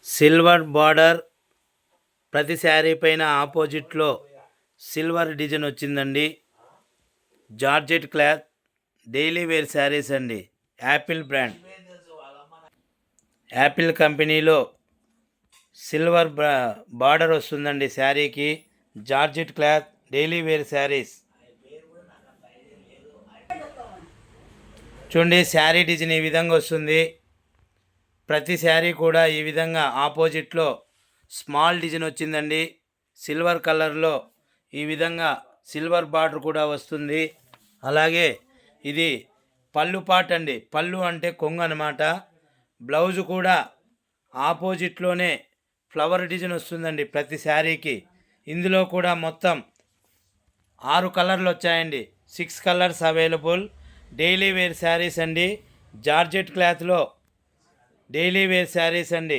Silver border ప్రతి శారీ పైన ఆపోజిట్లో సిల్వర్ డిజైన్ వచ్చిందండి. Georgette cloth daily wear saris అండి. యాపిల్ బ్రాండ్, యాపిల్ కంపెనీలో సిల్వర్ బార్డర్ వస్తుందండి శారీకి. Georgette cloth daily wear saris. చూడండి, శారీ డిజైన్ ఈ విధంగా వస్తుంది. ప్రతి శారీ కూడా ఈ విధంగా ఆపోజిట్లో స్మాల్ డిజైన్ వచ్చిందండి. సిల్వర్ కలర్లో ఈ విధంగా సిల్వర్ బార్డర్ కూడా వస్తుంది. అలాగే ఇది పళ్ళు పార్ట్ అండి. పళ్ళు అంటే కొంగు అనమాట. బ్లౌజ్ కూడా ఆపోజిట్లోనే ఫ్లవర్ డిజైన్ వస్తుందండి ప్రతి శారీకి. ఇందులో కూడా మొత్తం 6 కలర్లు వచ్చాయండి. 6 colours available. Daily wear saris అండి. జార్జెట్ క్లాత్లో డైలీ వేర్ శారీస్ అండి.